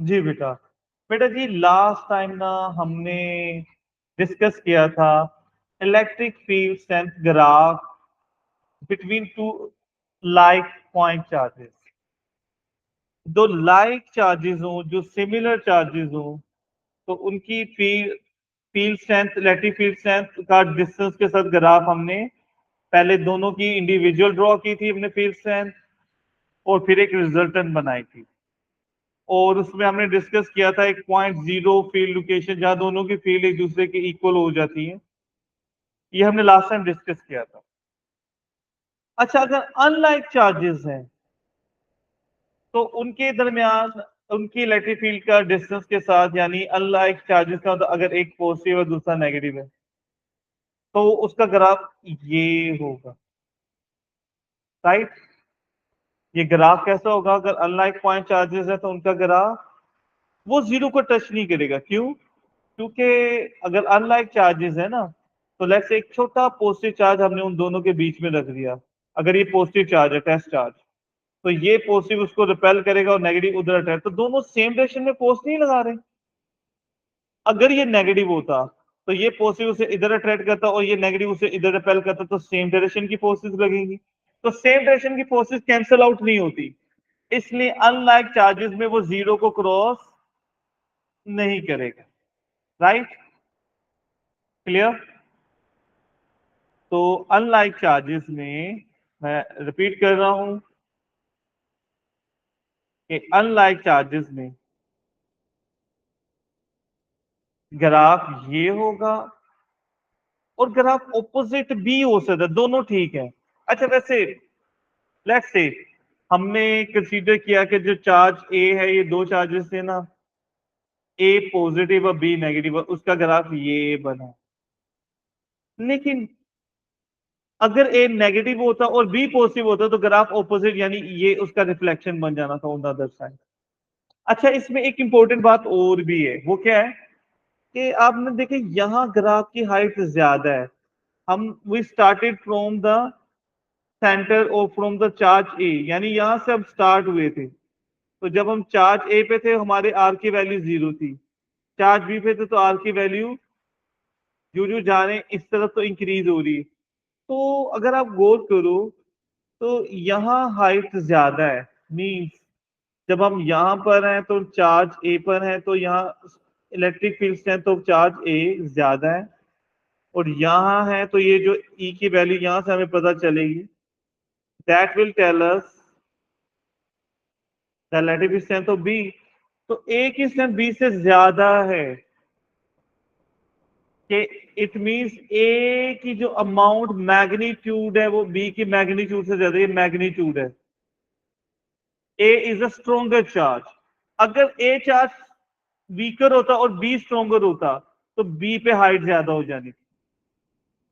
जी बेटा। बेटा जी last time ना हमने डिस्कस किया था electric field strength graph between two like point charges. दो लाइक चार्जेस हो, जो सिमिलर चार्जेस हो, तो उनकी field strength, electric field strength का डिस्टेंस के साथ ग्राफ हमने पहले दोनों की इंडिविजुअल ड्रॉ की थी हमने फील्ड स्ट्रेंथ, और फिर एक रिजल्टेंट बनाई थी। और उसमें हमने डिस्कस किया था एक पॉइंट जीरो फील्ड लोकेशन जहां दोनों की फील्ड एक दूसरे के इक्वल हो जाती है। ये हमने लास्ट टाइम डिस्कस किया था। अच्छा, अगर अनलाइक चार्जेस हैं तो उनके दरमियान उनकी इलेक्ट्रिक फील्ड का डिस्टेंस के साथ, यानी अनलाइक चार्जेस का, तो अगर एक पॉजिटिव है दूसरा नेगेटिव है, तो उसका ग्राफ ये होगा। राइट। ये ग्राफ कैसा होगा? अगर अनलाइक पॉइंट चार्जेस है तो उनका ग्राफ वो जीरो को टच नहीं करेगा। क्यों? क्योंकि अगर अनलाइक चार्जेस है ना, तो लेट्स से एक छोटा पॉजिटिव चार्ज हमने उन दोनों के बीच में रख दिया। अगर ये पॉजिटिव चार्ज है, टेस्ट चार्ज, तो ये पॉजिटिव उसको रिपेल करेगा और नेगेटिव उधर अट्रैक्ट, तो दोनों सेम डायरेक्शन में फोर्स नहीं लगा रहे। अगर ये नेगेटिव होता तो ये पॉजिटिव उसे इधर अट्रैक्ट करता और ये नेगेटिव उसे इधर रिपेल करता, तो सेम डायरेक्शन की फोर्सेस लगेंगी। तो सेम डायरेक्शन की फोर्सेस कैंसिल आउट नहीं होती, इसलिए अनलाइक चार्जेस में वो जीरो को क्रॉस नहीं करेगा। राइट। क्लियर? तो अनलाइक चार्जेस में, मैं रिपीट कर रहा हूं कि अनलाइक चार्जेस में ग्राफ ये होगा और ग्राफ ऑपोजिट भी हो सकता है, दोनों ठीक है। अच्छा, वैसे लेट्स से हमने कंसीडर किया कि जो चार्ज ए है, ये दो चार्जेस थे ना, ए पॉजिटिव और बी नेगेटिव, उसका ग्राफ ये बना। लेकिन अगर ए नेगेटिव होता और बी पॉजिटिव होता तो ग्राफ ऑपोजिट, यानी ये उसका रिफ्लेक्शन बन जाना था ऑन द अदर साइड। अच्छा, इसमें एक इंपॉर्टेंट बात और भी है। वो क्या है कि आपने देखे यहाँ ग्राफ की हाइट ज्यादा है। हम we started from the centre और फ्रॉम द चार्ज ए, यानी यहां से हम स्टार्ट हुए थे। तो जब हम चार्ज ए पे थे हमारे आर की वैल्यू जीरो थी, चार्ज बी पे थे तो आर की वैल्यू जो जो जा रहे हैं इस तरफ तो इंक्रीज हो रही है। तो अगर आप गौर करो तो यहाँ हाइट ज्यादा है। मीन्स जब हम यहाँ पर हैं तो चार्ज ए पर है, तो यहाँ electric field strength of charge A ज्यादा है। और यहाँ है तो ये जो ई की वैल्यू यहाँ से हमें पता चलेगी, that will tell us the relative strength of B. तो ए की स्ट्रेंथ बी से ज्यादा है, कि इट मींस ए की जो अमाउंट मैग्नीट्यूड है वो बी की मैग्नीट्यूड से ज्यादा, ये मैग्नीट्यूड है। ए इज अ स्ट्रोंगर चार्ज। अगर ए चार्ज वीकर होता और बी स्ट्रोंगर होता तो बी पे हाइट ज्यादा हो जानी थी,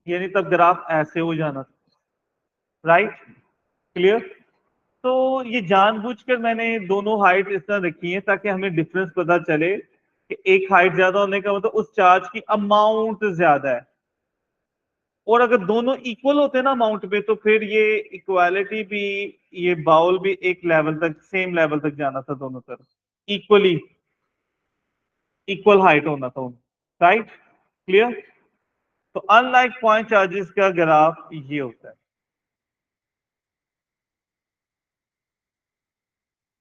यानी तब ग्राफ ऐसे हो जाना था। राइट। क्लियर? तो ये जानबूझकर मैंने दोनों हाइट इस तरह रखी है ताकि हमें डिफरेंस पता चले कि एक हाइट ज्यादा होने का मतलब उस चार्ज की अमाउंट ज्यादा है। और अगर दोनों इक्वल होते ना अमाउंट पे, तो फिर ये इक्वालिटी भी, ये बाउल भी एक लेवल तक, सेम लेवल तक जाना था, दोनों तरफ इक्वली, इक्वल हाइट होना था उनका। राइट। क्लियर? तो अनलाइक पॉइंट चार्जेस का ग्राफ ये होता है।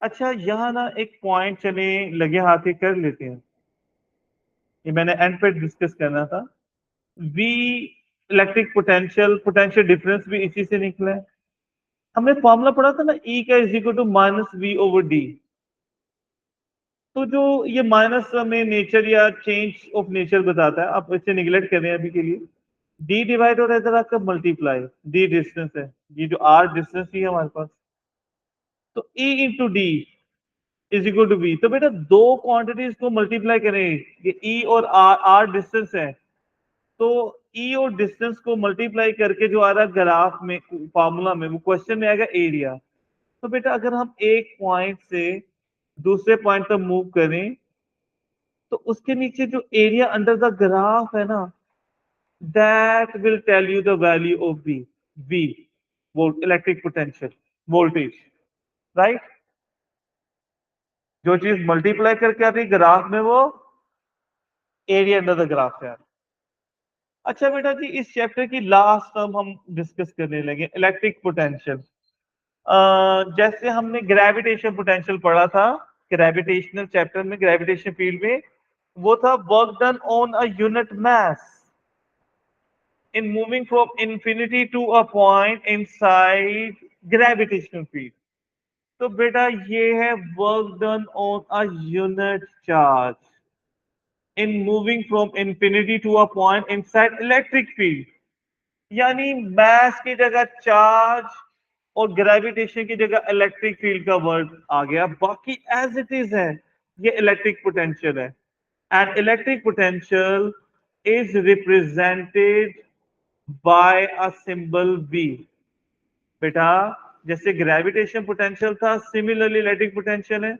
अच्छा, यहाँ ना एक पॉइंट चले लगे हाथ के कर लेते हैं, ये मैंने एंड पे डिस्कस करना था। V electric potential, potential difference भी इसी से निकला है। हमने फॉर्मूला पढ़ा था ना, ई का is equal to minus V over D. तो जो ये माइनस में नेचर या चेंज ऑफ नेचर बताता है, आप इसे निगलेक्ट कर रहे हैं अभी के लिए। डी डिवाइड और इधर आपका मल्टीप्लाई, डी डिस्टेंस है, ये जो आर डिस्टेंस ही है हमारे पास, तो E into D is equal to B. तो बेटा दो क्वांटिटीज को मल्टीप्लाई करें, ये ई और आर, आर डिस्टेंस है, तो ई और डिस्टेंस को मल्टीप्लाई करके जो आ रहा है ग्राफ में, फॉर्मूला में, वो क्वेश्चन में आएगा एरिया। तो बेटा अगर हम एक पॉइंट से दूसरे पॉइंट तक मूव करें, तो उसके नीचे जो एरिया अंडर द ग्राफ है ना, that will tell you the value of B. B volt electric potential, voltage. Right. जो चीज मल्टीप्लाई करके आती है ग्राफ में, वो एरिया अंडर द ग्राफ है। अच्छा बेटा जी, इस चैप्टर की लास्ट टर्म हम डिस्कस करने लगे, इलेक्ट्रिक पोटेंशियल। जैसे हमने ग्रेविटेशन पोटेंशियल पढ़ा था, ग्रेविटेशनल चैप्टर में, ग्रेविटेशन फील्ड में, वो था work done on a unit mass in moving from infinity to a point inside gravitational field. तो बेटा ये है work done on a unit charge in moving from infinity to a point inside electric field. यानी mass की जगह charge और gravitation की जगह इलेक्ट्रिक फील्ड का वर्ड आ गया, बाकी एज इट इज है। ये इलेक्ट्रिक पोटेंशियल है, and electric potential is represented by a symbol V। बेटा जैसे ग्रेविटेशन पोटेंशियल था, सिमिलरली इलेक्ट्रिक पोटेंशियल है,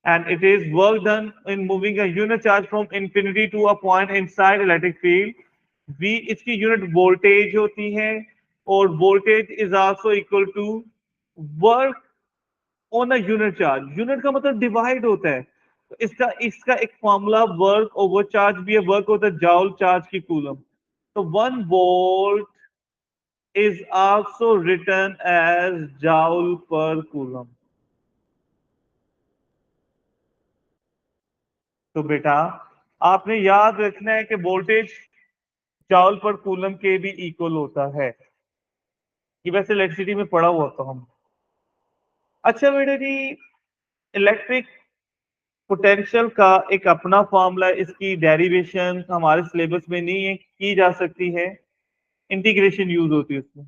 and it is work done in moving a unit charge from infinity to a point inside electric field। V इसकी unit voltage होती है, और voltage is also equal to work on a unit charge. Unit का मतलब divide होता है, तो इसका इसका एक फॉर्मूला वर्क ओवर चार्ज भी है, वर्क होता है जाउल चार्ज की कूलम। तो 1 volt is also written as joule per coulomb. तो बेटा आपने याद रखना है कि वोल्टेज जाउल पर कूलम के भी इक्वल होता है। ये वैसे इलेक्ट्रिसिटी में पढ़ा हुआ था हम। अच्छा बेटा जी, इलेक्ट्रिक पोटेंशियल का एक अपना फॉर्मूला, इसकी डेरिवेशन हमारे सिलेबस में नहीं है, की जा सकती है, इंटीग्रेशन यूज होती है उसमें।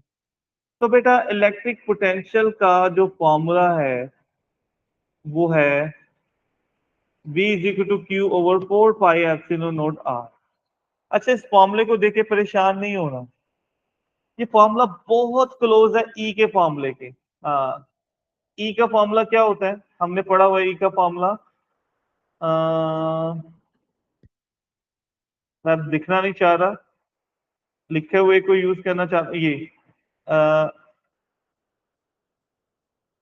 तो बेटा इलेक्ट्रिक पोटेंशियल का जो फॉर्मूला है वो है V is equal to Q over 4 pi epsilon nought R। अच्छा, इस फॉर्मूले को देख के परेशान नहीं होना, ये फॉर्मूला बहुत क्लोज है ई के फॉर्मूले के। हाँ, ई का फॉर्मूला क्या होता है, हमने पढ़ा हुआ है ई का फॉर्मूला। मैं दिखना नहीं चाह रहा, लिखे हुए को यूज करना चाह, ये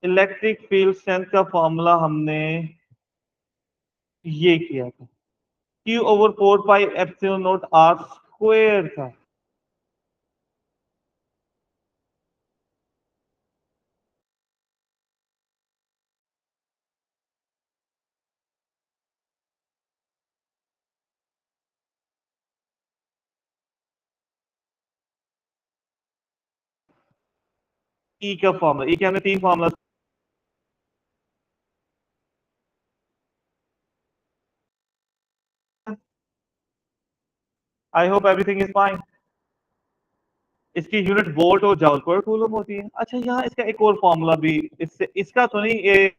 इलेक्ट्रिक फील्ड स्ट्रेंथ का फॉर्मूला हमने ये किया था, Q over 4 pi epsilon nought R square था। ई का फॉर्मूला, ई के हमने 3 formula. I hope everything is fine. इसकी यूनिट वोल्ट और जॉल पर कूलम होती है। अच्छा, यहाँ इसका एक और फॉर्मूला भी, इससे इसका तो नहीं, ये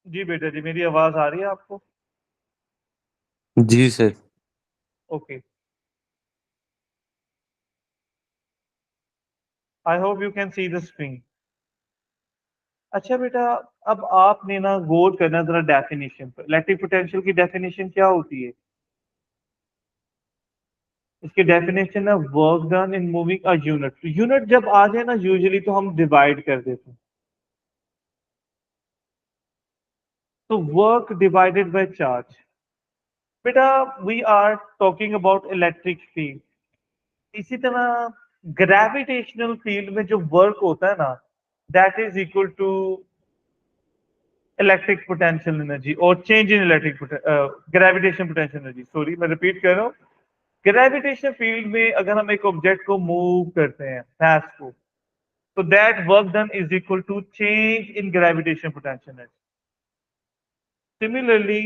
जी बेटा जी, मेरी आवाज आ रही है आपको? जी sir. Okay, I hope you can see the screen. अच्छा बेटा, अब आपने ना गौर करना जरा डेफिनेशन पर। इलेक्ट्रिक पोटेंशियल की डेफिनेशन क्या होती है? इसकी डेफिनेशन है work done in moving a unit. Unit जब आ जाए ना यूजुअली तो हम डिवाइड कर देते हैं। तो वर्क डिवाइडेड बाय चार्ज। बेटा, we are talking about electric field. इसी तरह ग्रेविटेशनल फील्ड में जो वर्क होता है ना, that is equal to electric potential energy और change in electric gravitation potential energy. Sorry, मैं रिपीट कर रहा हूँ। ग्रेविटेशन फील्ड में अगर हम एक ऑब्जेक्ट को मूव करते हैं, मास को, तो that work done is equal to change in gravitation potential energy. Similarly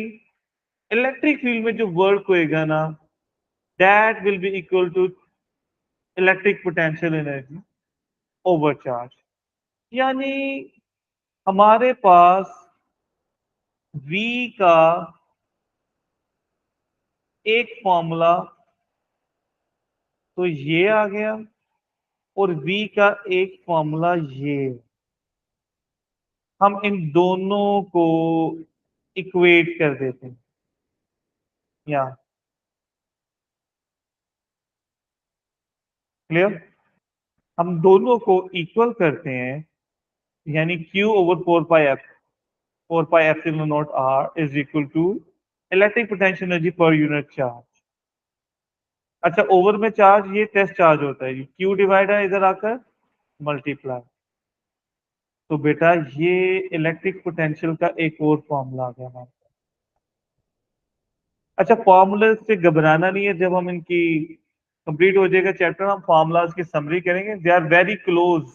electric field में जो वर्क होएगा ना, that will be equal to electric potential energy over charge. यानी हमारे पास V का एक फॉर्मूला तो ये आ गया, और V का एक फॉर्मूला ये। हम इन दोनों को इक्वेट कर देते हैं। या क्लियर? हम दोनों को इक्वल करते हैं, यानी Q over 4 pi F, 4 pi epsilon nought R is equal to electric potential energy per unit charge. अच्छा, ओवर में चार्ज ये टेस्ट चार्ज होता है, Q डिवाइड है इधर आकर मल्टीप्लाई। तो बेटा ये इलेक्ट्रिक पोटेंशियल का एक और फॉर्मूला आ गया हमारे। अच्छा, फॉर्मूले से घबराना नहीं है। जब हम इनकी कंप्लीट हो जाएगा चैप्टर, हम फॉर्मूलाज की समरी करेंगे। They are very close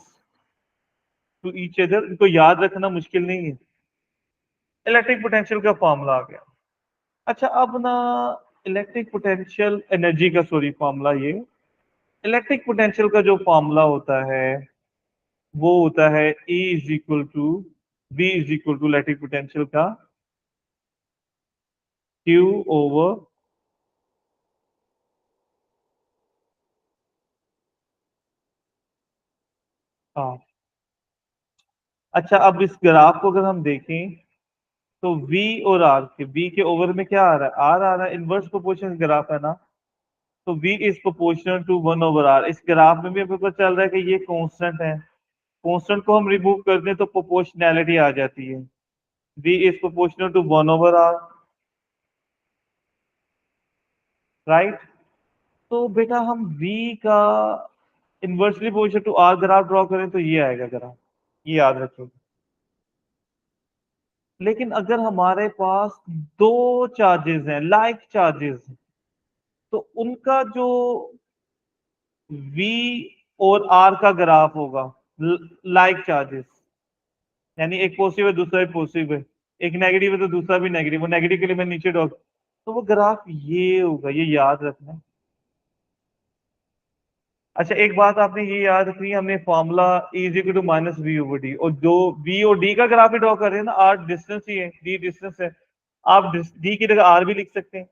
to each other, इनको याद रखना मुश्किल नहीं है। इलेक्ट्रिक पोटेंशियल का फॉर्मूला आ गया। अच्छा, अब ना इलेक्ट्रिक पोटेंशियल एनर्जी का, सॉरी, फॉर्मूला ये। इलेक्ट्रिक पोटेंशियल का जो फॉर्मूला होता है वो होता है E is equal to V is equal to electric potential का Q ओवर R। अच्छा, अब इस ग्राफ को अगर हम देखें तो V और R के, V के ओवर में क्या आ रहा है? R आ रहा है। इनवर्स प्रोपोर्शनल ग्राफ है ना, तो V is proportional to 1/R। इस ग्राफ में भी हमें पता चल रहा है कि ये कांस्टेंट है। कांस्टेंट को हम रिमूव कर दें तो प्रोपोर्शनैलिटी आ जाती है। V is proportional to 1/R, right? तो बेटा हम V का inversely proportional to R graph draw करें तो ये आएगा ग्राफ, ये याद रखिए। लेकिन अगर हमारे पास दो चार्जेस हैं, लाइक चार्जेस, तो उनका जो V और R का ग्राफ होगा, लाइक चार्जेस, यानी एक पॉजिटिव है दूसरा भी पॉजिटिव है, एक नेगेटिव है तो दूसरा भी नेगेटिव, वो नेगेटिव के लिए मैं नीचे डॉट, तो वो ग्राफ ये होगा, ये याद रखना। अच्छा, एक बात आपने ये याद रखनी है, हमने formula is equal to minus V over D, और जो वी और डी का ग्राफ ही ड्रॉ कर रहे हैं ना, आर डिस्टेंस ही है, डी डिस्टेंस है। आप डी की जगह आर भी लिख सकते हैं।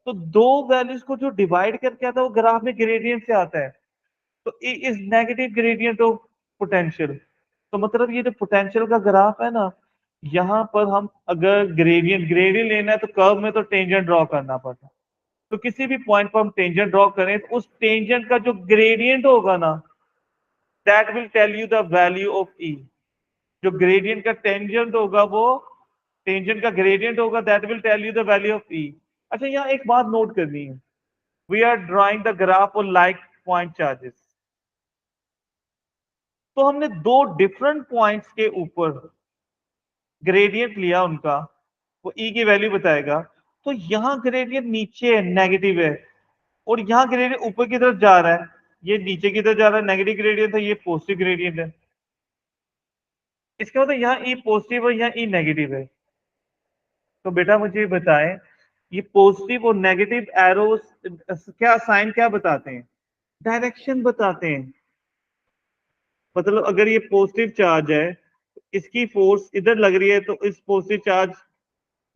तो दो वैल्यूज को जो डिवाइड करके आता है वो ग्राफ में ग्रेडियंट से आता है। तो E is negative gradient of potential. तो मतलब ये जो पोटेंशियल का ग्राफ है ना, यहाँ पर हम अगर ग्रेडियंट ग्रेडियंट लेना है तो कर्व में तो टेंजेंट ड्रॉ करना पड़ता है। तो किसी भी पॉइंट पर हम टेंजेंट ड्रॉ करें तो उस टेंजेंट का जो ग्रेडियंट होगा ना, that will tell you the value of E. जो ग्रेडियंट का टेंजेंट होगा वो, टेंजेंट का ग्रेडियंट होगा, that will tell you the value of E. अच्छा, यहाँ एक बात नोट करनी है। We are drawing the graph on like point charges. तो हमने दो डिफरेंट पॉइंट्स के ऊपर ग्रेडियंट लिया उनका, वो ई की वैल्यू बताएगा। तो यहाँ ग्रेडियंट नीचे है, नेगेटिव है, और यहाँ ग्रेडियंट ऊपर की तरफ जा रहा है, ये नीचे की तरफ जा रहा है, नेगेटिव ग्रेडियंट है, ये पॉजिटिव ग्रेडियंट है। इसका मतलब यहाँ ई पॉजिटिव है, यहाँ ई नेगेटिव है। तो बेटा मुझे बताएं, ये पॉजिटिव और नेगेटिव एरोस क्या साइन क्या बताते हैं? डायरेक्शन बताते हैं। मतलब अगर ये पॉजिटिव चार्ज है, इसकी फोर्स इधर लग रही है, तो इस पॉजिटिव चार्ज,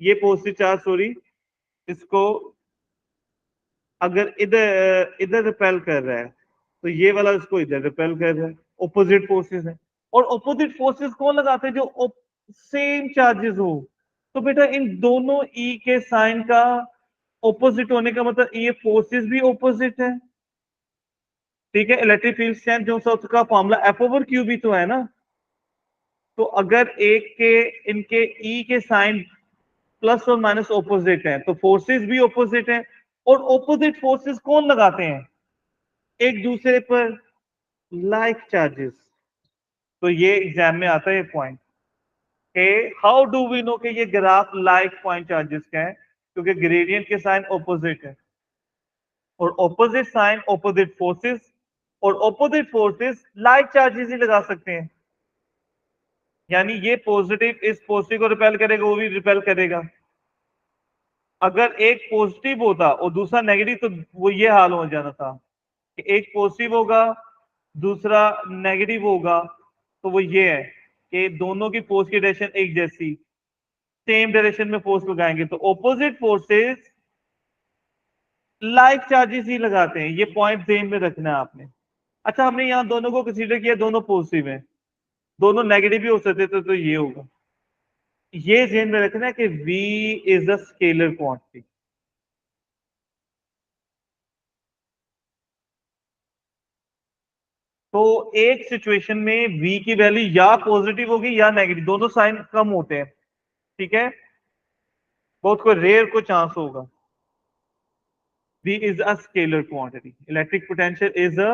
ये पॉजिटिव चार्ज, सॉरी, इसको अगर इधर इधर रिपेल कर रहा है, तो ये वाला इसको इधर रिपेल कर रहा है। ऑपोजिट फोर्सेस है। और ऑपोजिट फोर्सेस कौन लगाते हैं, जो सेम चार्जेस हो। तो बेटा इन दोनों ई के साइन का ऑपोजिट होने का मतलब ये फोर्सेस भी ऑपोजिट है। ठीक है, इलेक्ट्रिक फील्ड स्ट्रेंथ जो उसका फॉर्मूला एफ ओवर क्यू भी तो है ना। तो अगर एक के इनके ई के साइन प्लस और माइनस ऑपोजिट है तो फोर्सेस भी ऑपोजिट है। और ऑपोजिट फोर्सेस कौन लगाते हैं एक दूसरे पर, लाइक चार्जेस। तो ये एग्जाम में आता है पॉइंट कि हाउ डू वी नो कि ये ग्राफ लाइक पॉइंट चार्जेस का है, क्योंकि ग्रेडियंट के साइन ऑपोजिट है और ऑपोजिट साइन ऑपोजिट फोर्सेस, और ऑपोजिट फोर्सेस लाइक चार्जेस ही लगा सकते हैं। यानी ये पॉजिटिव इस पॉजिटिव को रिपेल करेगा, वो भी रिपेल करेगा। अगर एक पॉजिटिव होता और दूसरा नेगेटिव तो वो ये हाल हो जाना था कि एक पॉजिटिव होगा दूसरा नेगेटिव होगा, तो वो ये है कि दोनों की फोर्स की डायरेक्शन एक जैसी, सेम डायरेक्शन में फोर्स लगाएंगे तो ऑपोजिट फोर्सेस लाइक चार्जेस ही लगाते हैं। ये पॉइंट ध्यान में रखना है आपने। अच्छा, हमने यहाँ दोनों को कंसीडर किया, दोनों पॉजिटिव हैं, दोनों नेगेटिव भी हो सकते थे, तो ये होगा। ये ध्यान में रखना है कि V is a scalar quantity. तो एक सिचुएशन में V की वैल्यू या पॉजिटिव होगी या नेगेटिव, दोनों साइन कम होते हैं। ठीक है, बहुत को रेयर को चांस होगा। V is a scalar quantity. Electric potential is a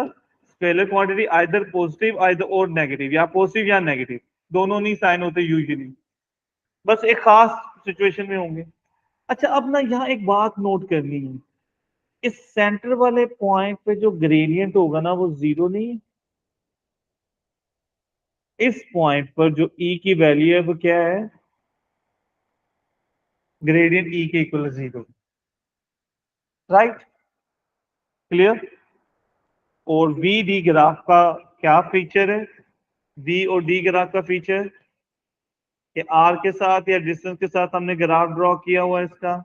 scalar quantity, either positive either or negative, या पॉजिटिव या नेगेटिव, दोनों नहीं साइन होते यूजुअली, बस एक खास सिचुएशन में होंगे। अच्छा, अब ना यहाँ एक बात नोट करनी है, इस सेंटर वाले पॉइंट पे जो ग्रेडियंट होगा ना वो जीरो नहीं है। इस पॉइंट पर जो E की वैल्यू है वो क्या है, ग्रेडियंट E के इक्वल जीरो। Right, clear. और वी डी ग्राफ का क्या फीचर है, वी और डी ग्राफ का फीचर कि आर के साथ या डिस्टेंस के साथ हमने ग्राफ ड्रॉ किया हुआ है इसका,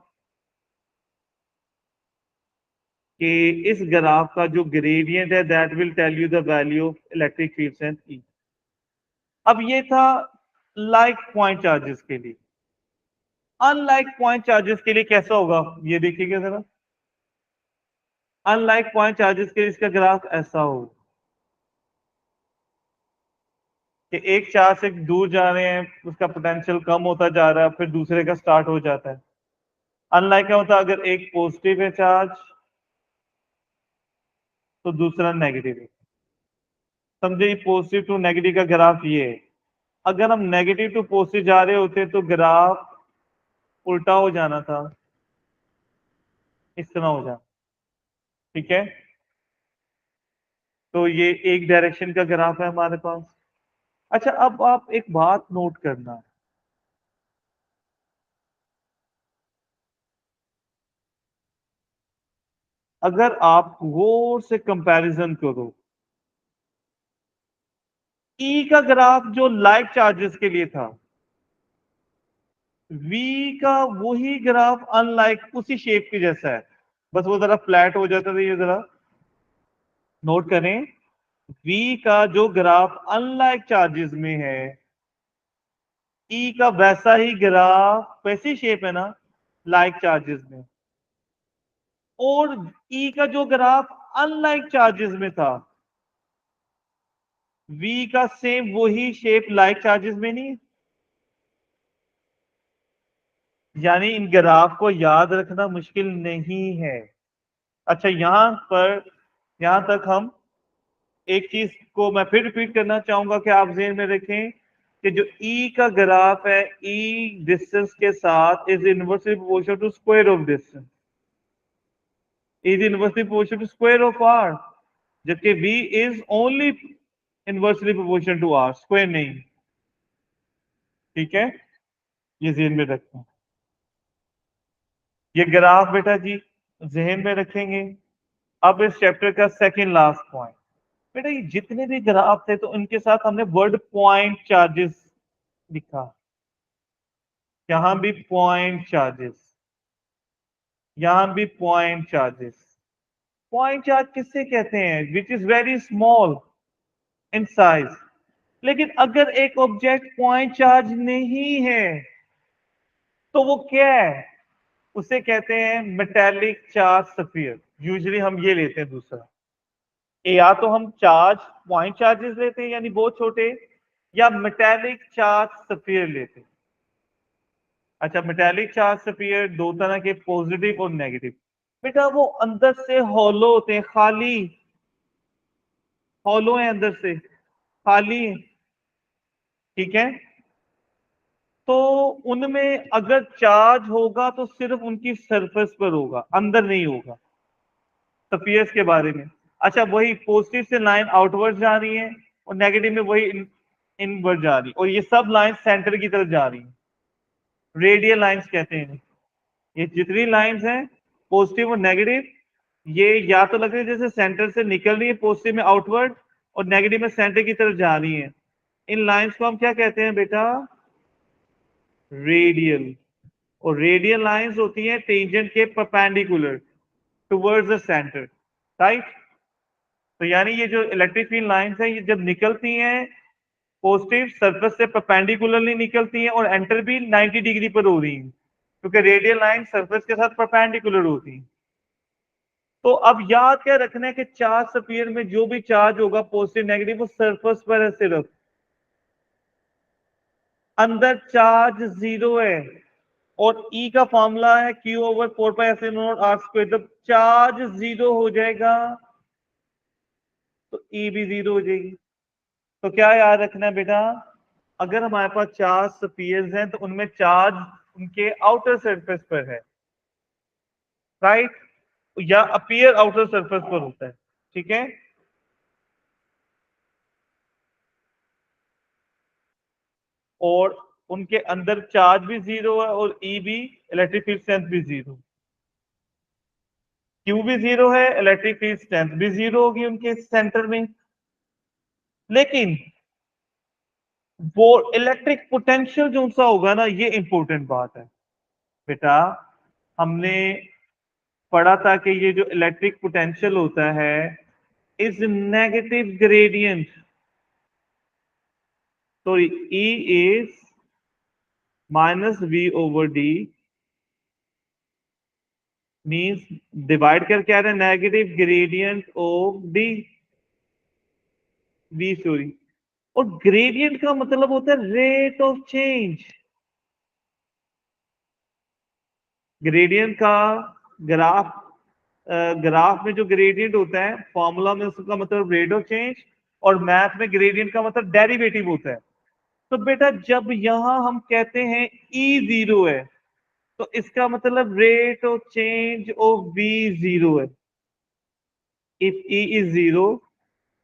कि इस ग्राफ का जो ग्रेडियंट है that will tell you the value of electric field strength E. अब ये था लाइक पॉइंट चार्जेस के लिए। अनलाइक पॉइंट चार्जेस के लिए कैसा होगा ये देखिएगा जरा। अनलाइक पॉइंट चार्जेस के लिए इसका ग्राफ ऐसा हो कि एक चार्ज से दूर जा रहे हैं उसका पोटेंशियल कम होता जा रहा है, फिर दूसरे का स्टार्ट हो जाता है। अनलाइक क्या होता है, अगर एक पॉजिटिव है चार्ज तो दूसरा नेगेटिव है। समझे, पॉजिटिव टू नेगेटिव का ग्राफ ये है। अगर हम नेगेटिव टू पॉजिटिव जा रहे होते तो ग्राफ उल्टा हो जाना था, इस तरह हो जाना। ठीक है, तो ये एक डायरेक्शन का ग्राफ है हमारे पास। अच्छा, अब आप एक बात नोट करना, अगर आप गौर से कंपैरिजन करो ई का ग्राफ जो लाइक चार्जेस के लिए था, वी का वही ग्राफ अनलाइक उसी शेप के जैसा है, बस वो जरा फ्लैट हो जाता था। ये जरा नोट करें, वी का जो ग्राफ अनलाइक चार्जेस में है, ई का वैसा ही ग्राफ वैसी शेप है ना लाइक चार्जेस में। और ई का जो ग्राफ अनलाइक चार्जेस में था, वी का सेम वही शेप लाइक चार्जेस में नहीं है। यानी इन ग्राफ को याद रखना मुश्किल नहीं है। अच्छा, यहां तक हम एक चीज को मैं फिर रिपीट करना चाहूंगा कि आप ज़हन में रखें कि जो ई का ग्राफ है, ई डिस्टेंस के साथ is inversely proportional to square of distance, is inversely proportional to square of R, जबकि V is only inversely proportional to R, square नहीं। ठीक है, ये ज़हन में रखें। ये ग्राफ बेटा जी जहन में रखेंगे। अब इस चैप्टर का सेकंड लास्ट पॉइंट, बेटा ये जितने भी ग्राफ थे तो इनके साथ हमने वर्ड पॉइंट चार्जेस लिखा। यहां भी पॉइंट चार्जेस, यहां भी पॉइंट चार्जेस। पॉइंट चार्ज किससे कहते हैं, which is very small in size. लेकिन अगर एक ऑब्जेक्ट पॉइंट चार्ज नहीं है तो वो क्या है? उसे कहते हैं मेटेलिक चार्ज स्फीयर। यूजुअली हम ये लेते हैं दूसरा, या तो हम चार्ज पॉइंट चार्जेस लेते हैं यानी बहुत छोटे, या मेटेलिक चार्ज स्फीयर लेते हैं। अच्छा, मेटेलिक चार्ज स्फीयर दो तरह के, पॉजिटिव और नेगेटिव। बेटा वो अंदर से हॉलो होते हैं, खाली हॉलो है, अंदर से खाली है, ठीक है। तो उनमें अगर चार्ज होगा तो सिर्फ उनकी सरफेस पर होगा, अंदर नहीं होगा। स्फीयर्स के बारे में। अच्छा, वही पॉजिटिव से लाइन आउटवर्ड जा रही है और नेगेटिव में वही इनवर्ड जा रही है, और ये सब लाइन सेंटर की तरफ जा रही है, रेडियल लाइंस कहते हैं। ये जितनी लाइंस हैं पॉजिटिव और नेगेटिव, ये या तो लग रही है जैसे सेंटर से निकल रही है पॉजिटिव में आउटवर्ड, और नेगेटिव में सेंटर की तरफ जा रही है। इन लाइंस को हम क्या कहते हैं बेटा? रेडियल। और रेडियल लाइंस होती हैं टेंजेंट के perpendicular towards the centre, right. तो यानी ये जो इलेक्ट्रिक फील्ड लाइंस हैं, ये जब निकलती हैं पॉजिटिव सरफेस से परपेंडिकुलरली निकलती हैं और एंटर भी 90 डिग्री पर हो रही हैं, क्योंकि रेडियल लाइन सरफेस के साथ परपेंडिकुलर होती है। तो अब याद क्या रखना है कि चार्ज स्फीयर में जो भी चार्ज होगा पॉजिटिव नेगेटिव, वो सरफेस पर है सिर्फ, अंदर चार्ज जीरो है। और ई का फॉर्मूला है क्यू ओवर 4πε0r²। जब चार्ज जीरो हो जाएगा तो ई भी जीरो हो जाएगी। तो क्या याद रखना है बेटा? अगर हमारे पास चार्ज स्फीयर्स हैं तो उनमें चार्ज उनके आउटर सरफेस पर है, राइट, या अपीयर आउटर सरफेस पर होता है, ठीक है। और उनके अंदर चार्ज भी जीरो है और ई भी, इलेक्ट्रिक फील्ड स्ट्रेंथ भी जीरो, क्यू भी जीरो है, इलेक्ट्रिक फील्ड स्ट्रेंथ भी जीरो होगी उनके सेंटर में। लेकिन वो इलेक्ट्रिक पोटेंशियल जो सा होगा ना, ये इंपॉर्टेंट बात है बेटा। हमने पढ़ा था कि ये जो इलेक्ट्रिक पोटेंशियल होता है इज नेगेटिव ग्रेडियंट। तो E is minus V over D, means divide करके आ रहा है negative gradient of D, V sorry. और ग्रेडियंट का मतलब होता है रेट ऑफ चेंज। ग्रेडियंट का ग्राफ, ग्राफ में जो ग्रेडियंट होता है फॉर्मूला में उसका मतलब रेट ऑफ चेंज, और मैथ में ग्रेडियंट का मतलब डेरिवेटिव होता है। तो बेटा जब यहां हम कहते हैं ई जीरो है तो इसका मतलब rate of change of V zero है। If E is zero,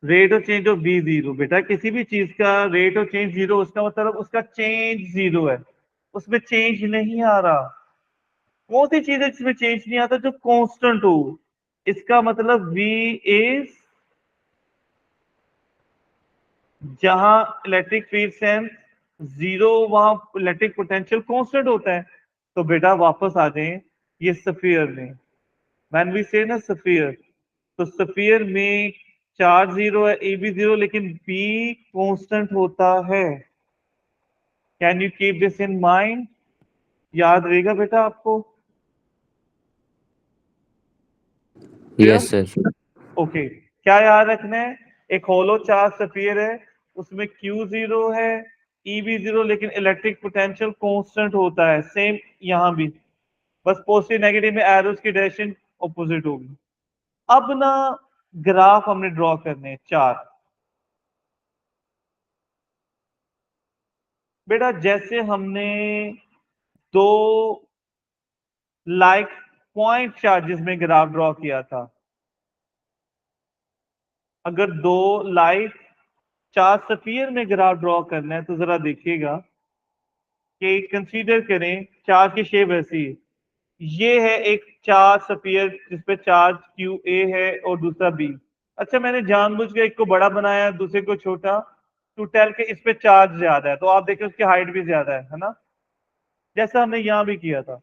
rate of change of V zero. बेटा किसी भी चीज का रेट ऑफ चेंज जीरो, उसका मतलब उसका चेंज जीरो है, उसमें चेंज नहीं आ रहा। कौन सी चीज है जिसमें चेंज नहीं आता? जो कांस्टेंट हो। इसका मतलब V इज, जहां इलेक्ट्रिक फील्ड स्ट्रेंथ जीरो, वहां इलेक्ट्रिक पोटेंशियल कांस्टेंट होता है। तो बेटा वापस आ जाए ये स्फीयर में, व्हेन वी से ना स्फीयर, तो स्फीयर में चार्ज जीरो है, ए भी जीरो, लेकिन बी कांस्टेंट होता है। Can you keep this in mind? याद रहेगा बेटा आपको? Yes sir. ओके, क्या याद रखना है? एक होलो चार्ज स्फीयर है, उसमें क्यू जीरो है, ई भी जीरो, लेकिन इलेक्ट्रिक पोटेंशियल कांस्टेंट होता है। सेम यहां भी, बस पॉजिटिव नेगेटिव में एरोस की डायरेक्शन ऑपोजिट होगी। अब ना ग्राफ हमने ड्रॉ करने हैं चार। बेटा जैसे हमने दो लाइक पॉइंट चार्जेस में ग्राफ ड्रॉ किया था, अगर दो लाइक चार्ज स्फीयर में ग्राफ ड्रॉ करना है तो जरा देखिएगा कि कंसीडर करें चार्ज की शेप ऐसी है। ये है एक चार्ज स्फीयर जिसपे चार्ज क्यू ए है और दूसरा बी। अच्छा, मैंने जानबूझ के एक को बड़ा बनाया दूसरे को छोटा, टू टेल के इस पे चार्ज ज्यादा है, तो आप देखिए उसकी हाइट भी ज्यादा है ना, जैसा हमने यहां भी किया था।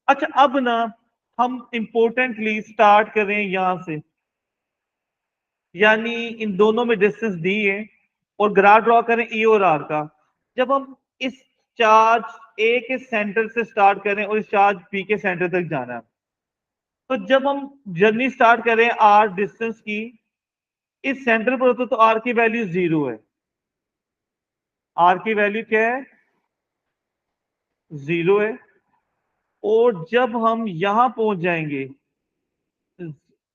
अच्छा, अब ना हम इंपोर्टेंटली स्टार्ट करें यहां से, यानी इन दोनों में डिस्टेंस दी है और ग्राफ ड्रॉ करें ई और आर का। जब हम इस चार्ज ए के सेंटर से स्टार्ट करें और इस चार्ज बी के सेंटर तक जाना है, तो जब हम जर्नी स्टार्ट करें आर डिस्टेंस की, इस सेंटर पर होता तो आर की वैल्यू 0 है। आर की वैल्यू क्या है? 0 है। और जब हम यहां पहुंच जाएंगे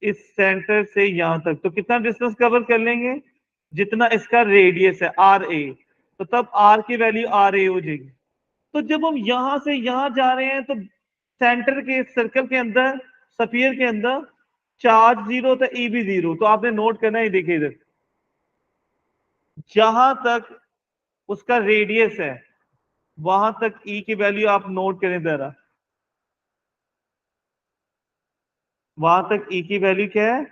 इस सेंटर से यहां तक, तो कितना डिस्टेंस कवर कर लेंगे? जितना इसका रेडियस है आर ए, तो तब आर की वैल्यू आर ए हो जाएगी। तो जब हम यहां से यहां जा रहे हैं, तो सेंटर के सर्कल के अंदर, स्फीयर के अंदर चार्ज 0 होता है, ई भी 0। तो आपने नोट करना है, देखिए इधर जहां तक उसका रेडियस है वहां तक ई की वैल्यू आप नोट करें जरा। वहां तक ई की वैल्यू क्या है?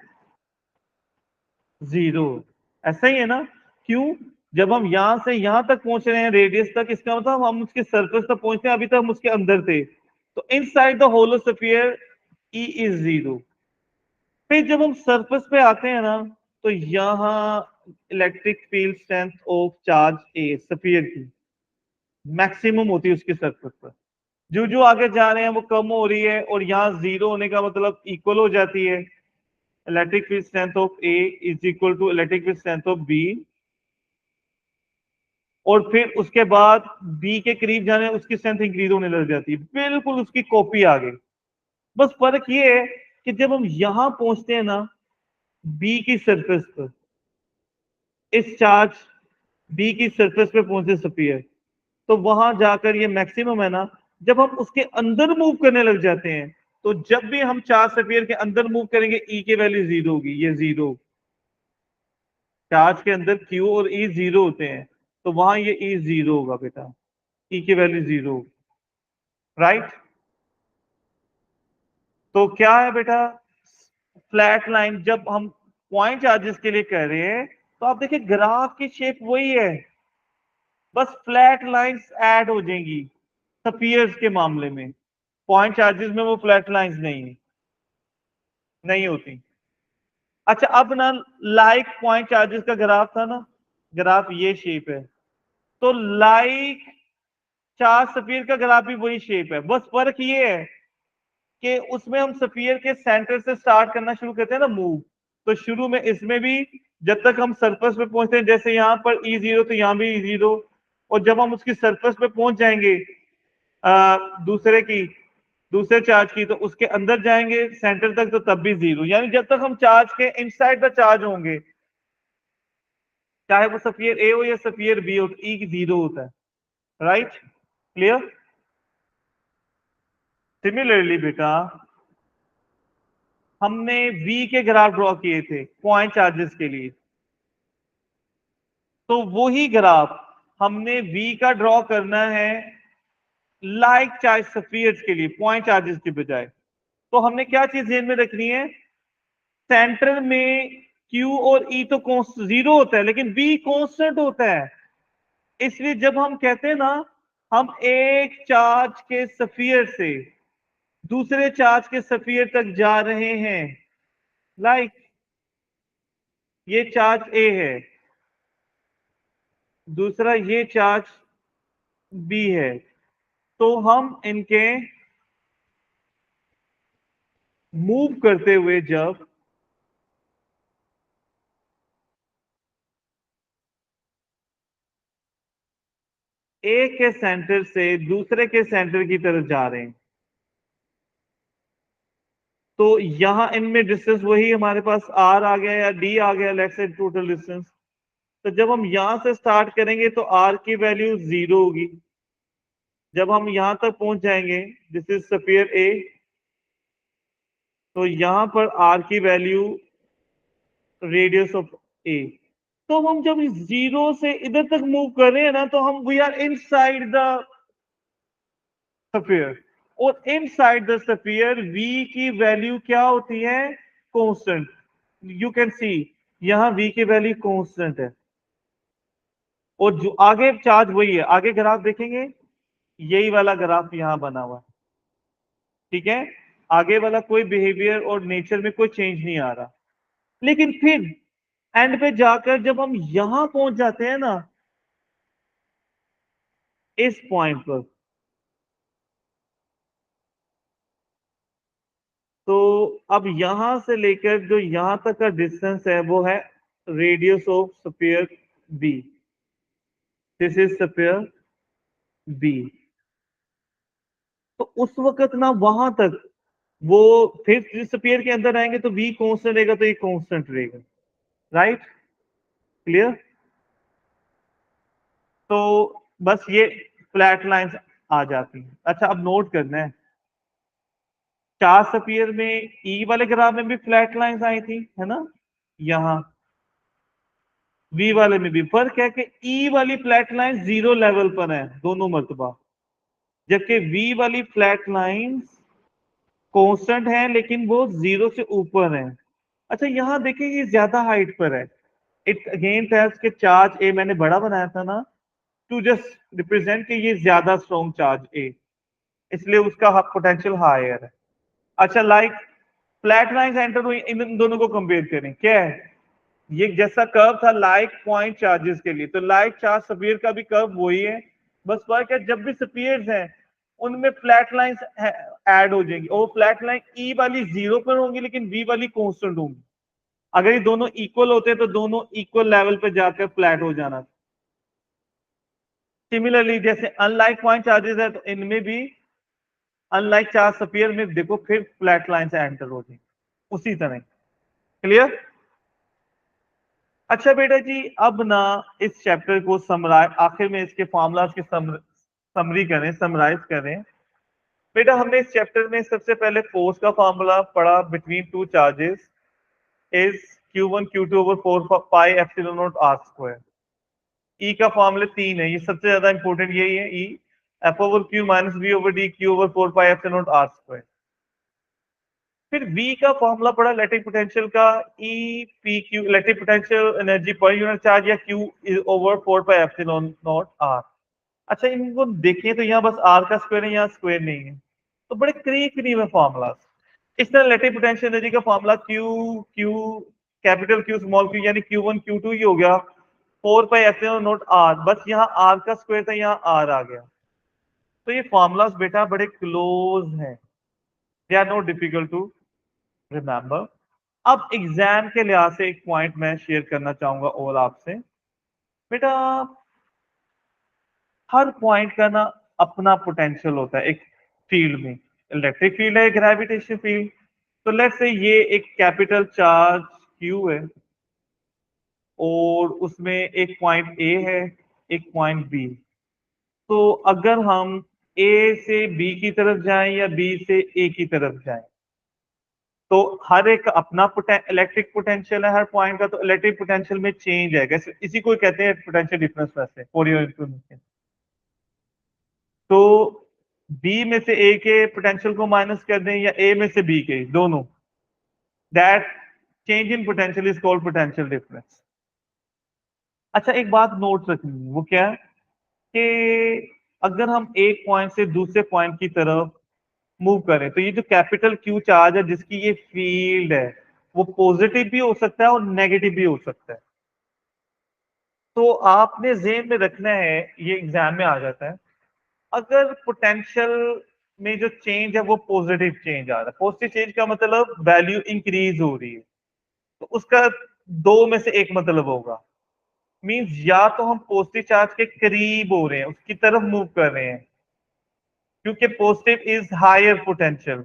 0। ऐसा ही है ना? क्यों? जब हम यहां से यहां तक पहुंच रहे हैं रेडियस तक, इसका मतलब हम उसके सरफेस तक पहुंचते हैं, अभी तक हम उसके अंदर थे। तो inside the hollow sphere E is 0। फिर जब हम सरफेस पे आते हैं ना, तो यहां electric field strength of charge A sphere की मैक्सिमम होती है उसकी सरफेस पर। जो जो आगे जा रहे हैं वो कम हो रही है, और यहाँ 0 होने का मतलब इक्वल हो जाती है। Electric field strength of A is equal to electric field strength of B. और फिर उसके बाद बी के करीब जाने उसकी स्ट्रेंथ इंक्रीज होने लग जाती है, बिल्कुल उसकी कॉपी आ गई। बस फर्क ये है कि जब हम यहां पहुंचते हैं ना बी की सरफेस पर, इस चार्ज बी की सरफेस पे पहुंचे स्फीयर, तो वहां जाकर ये मैक्सिमम है ना। जब हम उसके अंदर मूव करने लग जाते हैं, तो जब भी हम चार्ज स्फीयर के अंदर मूव करेंगे ई की वैल्यू 0 होगी। ये 0, चार्ज के अंदर क्यू और ई 0 होते हैं, तो वहां ये ई 0 होगा बेटा, ई की वैल्यू 0। राइट? तो क्या है बेटा? फ्लैट लाइन जब हम पॉइंट चार्जेस के लिए कर रहे हैं, तो आप देखिए ग्राफ की शेप वही है, बस फ्लैट लाइंस ऐड हो जाएंगी। स्फीयर्स के मामले में पॉइंट चार्जेस में वो फ्लैट लाइंस नहीं होती। अच्छा, अब ना लाइक पॉइंट चार्जेस का ग्राफ था ना, ग्राफ ये शेप है, तो लाइक चार्ज स्फीयर का ग्राफ भी वही शेप है। बस फर्क ये है कि उसमें हम स्फीयर के सेंटर से स्टार्ट करना शुरू करते हैं ना मूव। तो शुरू में इसमें भी जब तक हम सरफेस पे पहुंचते हैं, जैसे यहाँ पर ई 0 तो यहाँ भी ई 0। और जब हम उसकी सरफेस पे पहुंच जाएंगे दूसरे चार्ज की, तो उसके अंदर जाएंगे सेंटर तक, तो तब भी 0। यानी जब तक हम चार्ज के इनसाइड द चार्ज होंगे, चाहे वो स्फीयर ए हो या स्फीयर बी हो, तो ई 0 होता है। राइट? क्लियर? सिमिलरली बेटा, हमने वी के ग्राफ ड्रॉ किए थे पॉइंट चार्जेस के लिए, तो वही ग्राफ हमने वी का ड्रॉ करना है लाइक चार्ज स्फीयर्स के लिए पॉइंट चार्जेस के बजाय। तो हमने क्या चीज ध्यान में रखनी है? सेंटर में क्यू और ई तो 0 होता है, लेकिन वी कांस्टेंट होता है। इसलिए जब हम कहते हैं ना हम एक चार्ज के स्फीयर से दूसरे चार्ज के स्फीयर तक जा रहे हैं, लाइक ये चार्ज ए है, दूसरा ये चार्ज बी है, तो हम इनके मूव करते हुए जब एक के सेंटर से दूसरे के सेंटर की तरफ जा रहे हैं, तो यहां इनमें डिस्टेंस वही हमारे पास आर आ गया या डी आ गया, लेट्स से टोटल डिस्टेंस। तो जब हम यहां से स्टार्ट करेंगे तो आर की वैल्यू 0 होगी। जब हम यहां तक पहुंच जाएंगे, दिस इज स्फीयर ए, तो यहां पर आर की वैल्यू रेडियस ऑफ ए। तो हम जब 0 से इधर तक मूव कर रहे हैं ना, तो हम we are inside the sphere. और इनसाइड द स्फीयर v की वैल्यू क्या होती है? कांस्टेंट। यू कैन सी यहां v की वैल्यू कांस्टेंट है, और जो आगे चार्ज वही है। आगे ग्राफ देखेंगे, यही वाला ग्राफ यहां बना हुआ है। ठीक है? आगे वाला कोई बिहेवियर और नेचर में कोई चेंज नहीं आ रहा। लेकिन फिर एंड पे जाकर जब हम यहां पहुंच जाते हैं ना, इस पॉइंट पर, तो अब यहां से लेकर जो यहां तक का डिस्टेंस है वो है radius of sphere B. This is sphere B. तो उस वक्त ना वहां तक वो फिर स्फीयर के अंदर आएंगे तो वी कांस्टेंट रहेगा, तो ये कांस्टेंट रहेगा। Right, clear. तो बस ये फ्लैट लाइंस आ जाती हैं। अच्छा, अब नोट करना है, चार स्फीयर में ई वाले ग्राफ में भी फ्लैट लाइंस आई थी, है ना। यहाँ वी वाले में भी फर्क है कि ई वाली फ्लैट लाइन जीरो लेवल पर है दोनों मर्तबा, जबकि वी वाली फ्लैट लाइंस कांस्टेंट है लेकिन वो जीरो से ऊपर है। अच्छा, यहाँ देखिए ये ज्यादा हाइट पर है। इट अगेन टेल्स के चार्ज ए मैंने बड़ा बनाया था ना, टू जस्ट रिप्रेजेंट कि ये ज्यादा स्ट्रॉन्ग चार्ज ए, इसलिए उसका पोटेंशियल हायर है। अच्छा, लाइक फ्लैट लाइंस एंटर हुई, इन दोनों को कंपेयर करें, क्या है ये जैसा कर्व था लाइक पॉइंट चार्जेस के लिए, तो लाइक चार्ज स्फीयर का भी कर्व वही है। बस फर्क है जब भी स्फीयर्स हैं उनमें फ्लैट लाइंस ऐड हो जाएंगी, और फ्लैट लाइन ई वाली जीरो पर होंगी लेकिन वी वाली कांस्टेंट होंगी। अगर ये दोनों इक्वल होते तो दोनों इक्वल लेवल पे जाकर फ्लैट हो जाना। सिमिलरली जैसे अनलाइक पॉइंट चार्जेस है तो इनमें भी अनलाइक चार्ज स्फीयर में देखो फिर फ्लैट लाइन से एंटर हो जाएगी उसी तरह। क्लियर। अच्छा बेटा जी, अब ना इस चैप्टर को समराइज, आखिर में इसके फॉर्मूलाज की समरी करें, समराइज करें। बेटा हमने इस चैप्टर में सबसे पहले फोर्स का फॉर्मूला पढ़ा, between two charges is Q1 Q2 over 4 pi epsilon nought R square. E का फॉर्मूला 3 है, ये सबसे ज्यादा इंपॉर्टेंट यही है। E F over Q minus B over D Q over 4 pi epsilon nought R square. फिर V का formula पड़ा इलेक्ट्रिक पोटेंशियल का, E P Q, electric potential energy per unit charge, या Q is over 4 pi epsilon nought R. अच्छा, इनको देखें तो यहाँ बस आर का स्क्वायर है, यहाँ स्क्वायर नहीं है, तो बड़े करीब करीब है फॉर्मूला। इस तरह इलेक्ट्रिक पोटेंशियल एनर्जी का formula Q Q capital Q small Q यानी Q1 Q2 ही हो गया 4 पाई एप्सिलॉन नॉट आर, बस यहाँ आर का स्क्वायर था, यहाँ आर आ गया। तो ये फॉर्मूलाज बेटा बड़े क्लोज हैं, they are not difficult to remember. अब एग्जाम के लिहाज से एक पॉइंट मैं शेयर करना चाहूंगा और आपसे। बेटा हर पॉइंट का ना अपना पोटेंशियल होता है एक फील्ड में, इलेक्ट्रिक फील्ड है, ग्रेविटेशन फील्ड। तो लेट्स से ये एक कैपिटल चार्ज क्यू है और उसमें एक पॉइंट ए है, एक पॉइंट बी। तो अगर हम ए से बी की तरफ जाएं या बी से ए की तरफ जाएं, तो हर एक अपना इलेक्ट्रिक पोटेंशियल है हर पॉइंट का, तो इलेक्ट्रिक पोटेंशियल में चेंज है, कैसे इसी को कहते हैं पोटेंशियल डिफरेंस। वैसे फॉर योर इंफॉर्मेशन, तो बी में से ए के पोटेंशियल को माइनस कर दें या ए में से बी के, दोनों, that change in potential is called potential difference. अच्छा, एक बात नोट रखनी है, वो क्या है कि अगर हम एक पॉइंट से दूसरे पॉइंट की तरफ मूव करें तो ये जो कैपिटल क्यू चार्ज है जिसकी ये फील्ड है, वो पॉजिटिव भी हो सकता है और नेगेटिव भी हो सकता है। तो आपने जेहन में रखना है, ये एग्जाम में आ जाता है, अगर पोटेंशियल में जो चेंज है वो पॉजिटिव चेंज आ रहा है, पॉजिटिव चेंज का मतलब वैल्यू इंक्रीज हो रही है, तो उसका दो में से एक मतलब होगा। मींस या तो हम पॉजिटिव चार्ज के करीब हो रहे हैं, उसकी तरफ मूव कर रहे हैं, क्योंकि positive is higher potential,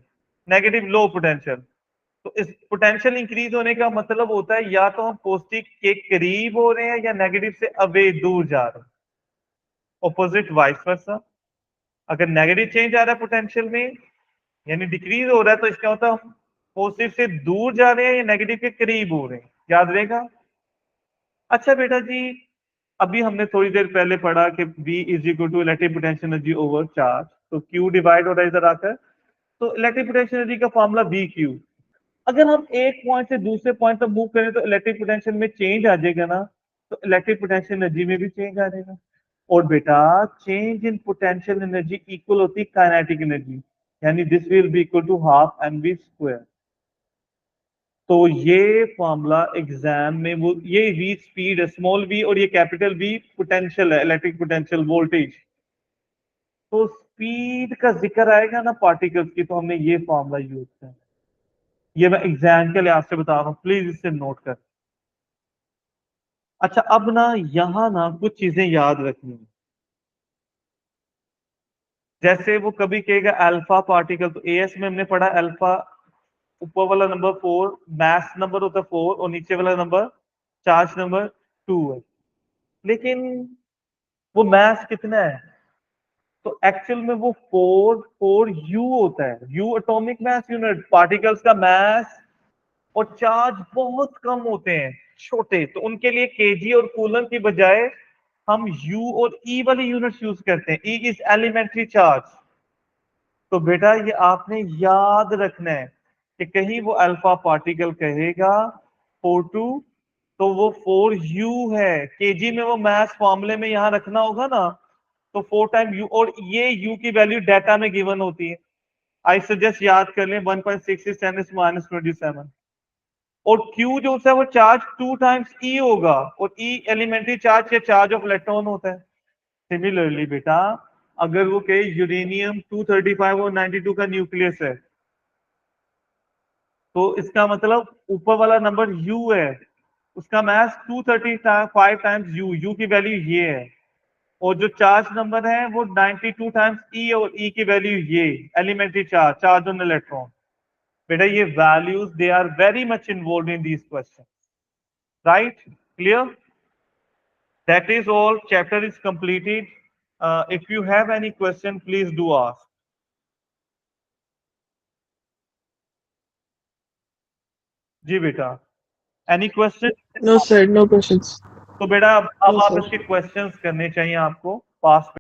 negative low potential. तो इस पोटेंशियल इंक्रीज होने का मतलब होता है या तो हम पॉजिटिव के करीब हो रहे हैं या नेगेटिव से अवे दूर जा रहे हैं, ऑपोजिट वाइस वर्सा। अगर नेगेटिव चेंज आ रहा है पोटेंशियल में यानी डिक्रीज हो रहा है, तो इसका मतलब हम पॉजिटिव से दूर जा रहे हैं या नेगेटिव के करीब हो रहे हैं, याद रहेगा। अच्छा बेटा जी, अभी हमने थोड़ी देर पहले पढ़ा कि V is equal to electric potential energy over charge, तो Q डिवाइड हो रहा है इधर आकर, तो इलेक्ट्रिक पोटेंशियल एनर्जी का फॉर्मूला VQ। अगर हम एक पॉइंट से दूसरे पॉइंट तक मूव करें तो इलेक्ट्रिक पोटेंशियल में चेंज आ जाएगा ना, तो इलेक्ट्रिक पोटेंशियल एनर्जी में भी चेंज आ जाएगा। और बेटा change in potential energy equal होती है काइनेटिक एनर्जी, यानी this will be equal to half mv square. 12 mv square. 12 mv square is equal to 12 mv square. 12 mv square is equal to 12 mv square. 12 mv square is equal to 12 mv square. यानी this will be equal to half mv square. तो ये formula exam में वो ये V speed है, small we और ये capital V potential है, इलेक्ट्रिक पोटेंशियल वोल्टेज। तो स्पीड का जिक्र आएगा ना पार्टिकल्स की, तो हमने ये फॉर्मूला यूज किया। ये मैं एग्जाम के लिहाज से बता रहा हूँ, प्लीज इसे नोट कर। अच्छा, अब ना यहाँ ना कुछ चीजें याद रखनी है। जैसे वो कभी कहेगा अल्फा पार्टिकल, तो एएस में हमने पढ़ा अल्फा ऊपर वाला नंबर 4, मास नंबर होता है 4, और नीचे वाला नंबर चार्ज नंबर 2 है। लेकिन वो मास कितना है? तो एक्चुअल में वो 4 यू होता है, you atomic mass unit. Particles का मास और चार्ज बहुत कम होते हैं, छोटे, तो उनके लिए केजी और कूलम की बजाय हम यू और ई वाली यूनिट्स यूज करते हैं। E is elementary charge. तो बेटा ये आपने याद रखना है कि कहीं वो अल्फा पार्टिकल कहेगा 4 2, तो वो 4 u है। केजी में वो मास फॉर्मूले में यहां रखना होगा ना, तो 4 टाइम यू, और ये यू की वैल्यू डाटा में गिवन होती है। आई सजेस्ट याद कर लें 1.6 × 10⁻27। और Q जो होता है वो चार्ज 2 टाइम्स E होगा, और E एलिमेंट्री चार्ज या चार्ज ऑफ इलेक्ट्रॉन होता है। सिमिलरली बेटा, अगर वो कहे यूरेनियम 235 और 92 का न्यूक्लियस है, तो इसका मतलब ऊपर वाला नंबर U है, उसका मास 235 टाइम्स U, U की वैल्यू ये है। और जो चार्ज नंबर है वो 92 टाइम्स E, और E की वैल्यू ये elementary charge, charge on electron. बेटा ये values they are very much involve in these question, right? Clear? That is all. Chapter is completed. If you have any question, please do ask. जी बेटा, any question? No, sir, no questions. तो बेटा अब No, आप sir. इसके questions करने चाहिए आपको पास